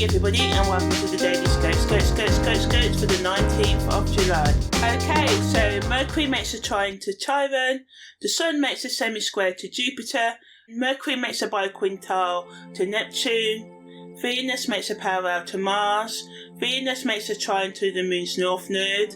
Hey everybody, and welcome to the Daily Scopes for the 19th of July. Okay, so Mercury makes a trine to Chiron, the Sun makes a semi-square to Jupiter, Mercury makes a biquintile to Neptune, Venus makes a parallel to Mars, Venus makes a trine to the Moon's North Node,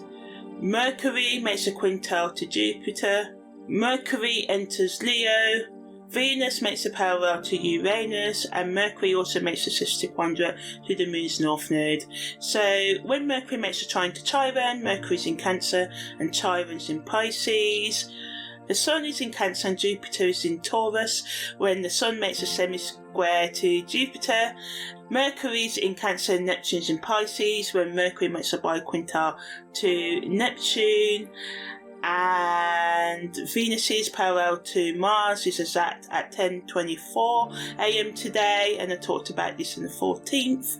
Mercury makes a quintile to Jupiter, Mercury enters Leo, Venus makes a parallel to Uranus, and Mercury also makes a sister quadrant to the Moon's North Node. So when Mercury makes a trine to Chiron, Mercury's in Cancer and Chiron's in Pisces. The Sun is in Cancer and Jupiter is in Taurus. When the Sun makes a semi-square to Jupiter, Mercury's in Cancer and Neptune's in Pisces. When Mercury makes a biquintile to Neptune, and Venus's parallel to Mars is exact at 10:24 a.m. today, and I talked about this on the 14th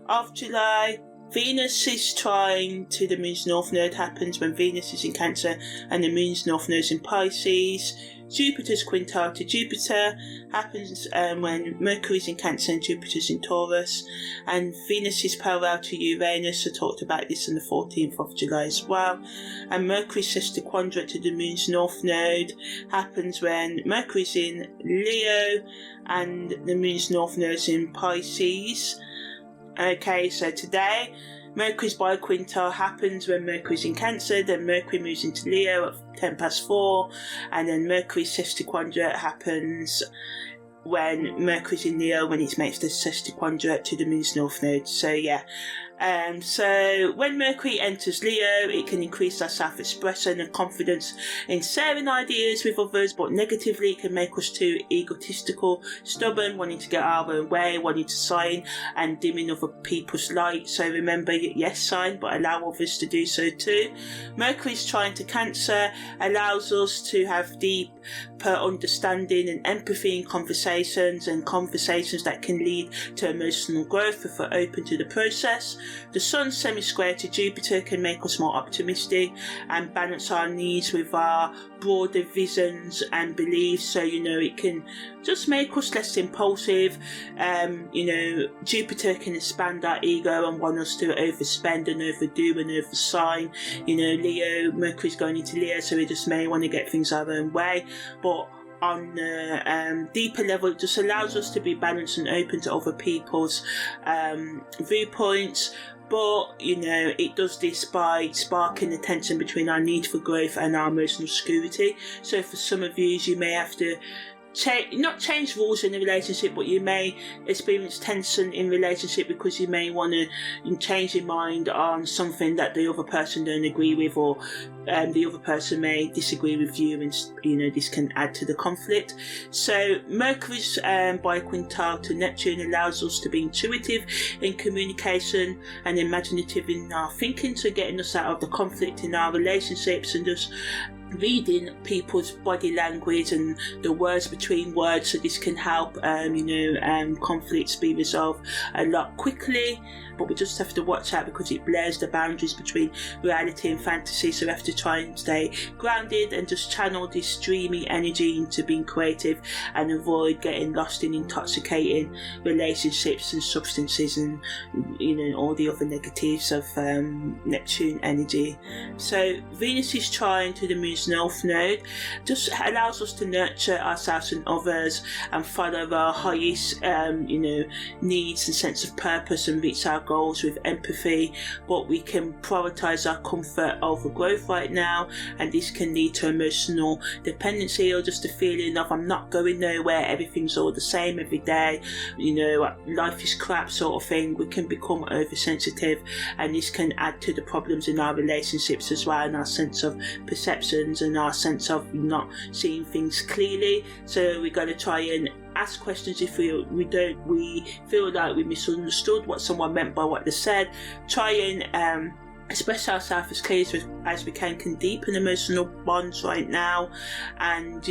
of July. Venus's trine to the Moon's North Node happens when Venus is in Cancer and the Moon's North Node is in Pisces. Jupiter's quintile to Jupiter happens when Mercury's in Cancer and Jupiter's in Taurus, and Venus's parallel to Uranus, I talked about this on the 14th of July as well, and Mercury's sister quadrant to the Moon's North Node happens when Mercury's in Leo and the Moon's North Node is in Pisces. Okay, so today Mercury's biquintile happens when Mercury's in Cancer, then Mercury moves into Leo at 10:04, and then Mercury's sister quadrant happens when Mercury's in Leo, when it makes the sister quadrant to the Moon's North Node. So yeah, so when Mercury enters Leo, it can increase our self-expression and confidence in sharing ideas with others, but negatively it can make us too egotistical, stubborn, wanting to get our own way, wanting to shine and dimming other people's light. So remember, yes, shine, but allow others to do so too. Mercury's trine to Cancer allows us to have deeper understanding and empathy in conversations, and conversations that can lead to emotional growth if we're open to the process. The Sun's semi-square to Jupiter can make us more optimistic and balance our needs with our broader visions and beliefs. So, it can just make us less impulsive. Jupiter can expand our ego and want us to overspend and overdo and oversign. Leo, Mercury's going into Leo, so we just may want to get things our own way. But on the deeper level, it just allows us to be balanced and open to other people's viewpoints. But it does this by sparking the tension between our need for growth and our emotional security. So for some of you may have to not change rules in a relationship, but you may experience tension in relationship because you may want to change your mind on something that the other person don't agree with, or the other person may disagree with you, and this can add to the conflict. So Mercury's biquintile to Neptune allows us to be intuitive in communication and imaginative in our thinking, so getting us out of the conflict in our relationships and just reading people's body language and the words between words, so this can help conflicts be resolved a lot quickly. But we just have to watch out because it blurs the boundaries between reality and fantasy, so we have to try and stay grounded and just channel this dreamy energy into being creative and avoid getting lost in intoxicating relationships and substances and all the other negatives of Neptune energy. So Venus's trine to the Moon's North Node just allows us to nurture ourselves and others and follow our highest needs and sense of purpose and reach our goals with empathy, but we can prioritize our comfort over growth right now, and this can lead to emotional dependency or just a feeling of I'm not going nowhere, everything's all the same every day, life is crap sort of thing. We can become oversensitive, and this can add to the problems in our relationships as well, and our sense of perceptions and our sense of not seeing things clearly. So we got to try and ask questions if we feel like we misunderstood what someone meant by what they said. Try and express ourselves as clear as we can deepen emotional bonds right now, and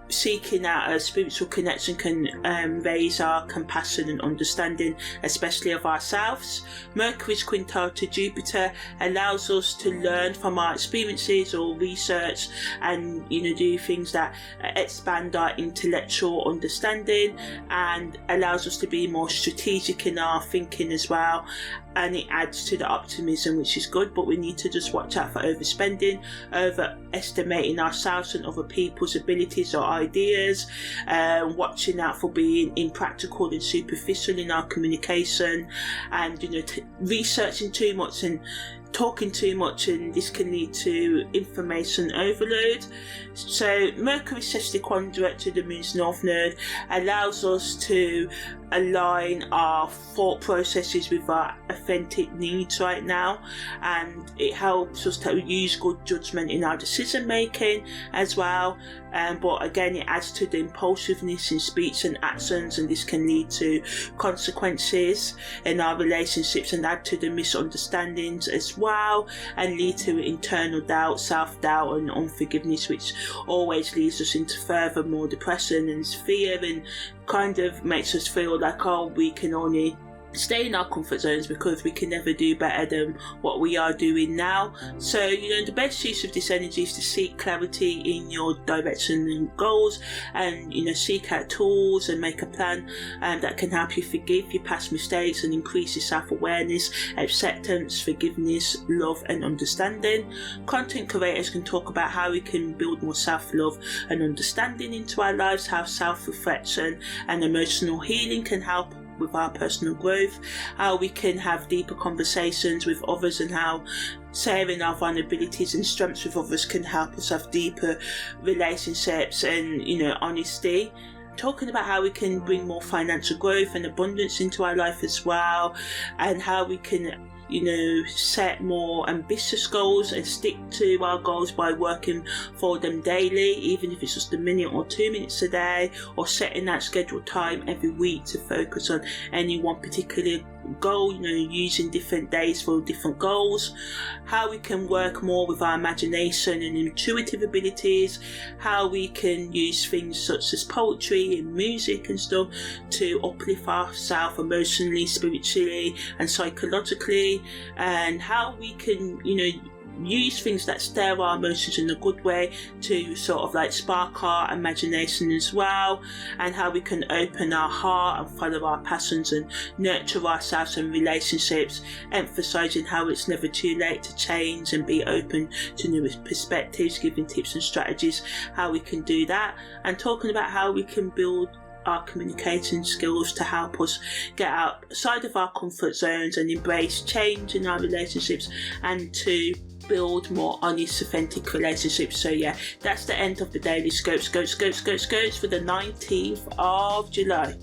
seeking out a spiritual connection can raise our compassion and understanding, especially of ourselves. Mercury's quintile to Jupiter allows us to learn from our experiences or research and do things that expand our intellectual understanding, and allows us to be more strategic in our thinking as well, and it adds to the optimism, which is good. But we need to just watch out for overspending, overestimating ourselves and other people's abilities or ideas, watching out for being impractical and superficial in our communication, and researching too much and talking too much, and this can lead to information overload. So Mercury Sextile Conjunct to the Moon's North Node allows us to align our thought processes with our authentic needs right now, and it helps us to use good judgment in our decision making as well. But again, it adds to the impulsiveness in speech and actions, and this can lead to consequences in our relationships and add to the misunderstandings as well, and lead to internal doubt, self-doubt and unforgiveness, which always leads us into further more depression and fear, and kind of makes us feel like, we can only stay in our comfort zones because we can never do better than what we are doing now. So the best use of this energy is to seek clarity in your direction and goals, and seek out tools and make a plan that can help you forgive your past mistakes and increase your self-awareness, acceptance, forgiveness, love and understanding. Content creators can talk about how we can build more self-love and understanding into our lives, how self-reflection and emotional healing can help with our personal growth, how we can have deeper conversations with others, and how sharing our vulnerabilities and strengths with others can help us have deeper relationships and honesty. Talking about how we can bring more financial growth and abundance into our life as well, and how we can set more ambitious goals and stick to our goals by working for them daily, even if it's just a minute or 2 minutes a day, or setting that scheduled time every week to focus on any one particular goal, using different days for different goals. How we can work more with our imagination and intuitive abilities, how we can use things such as poetry and music and stuff to uplift ourselves emotionally, spiritually and psychologically, and how we can use things that stir our emotions in a good way to sort of like spark our imagination as well, and how we can open our heart and follow our passions and nurture ourselves and relationships, emphasizing how it's never too late to change and be open to new perspectives, giving tips and strategies how we can do that, and talking about how we can build our communication skills to help us get outside of our comfort zones and embrace change in our relationships, and to build more honest, authentic relationships. So that's the end of the daily scopes for the 19th of July.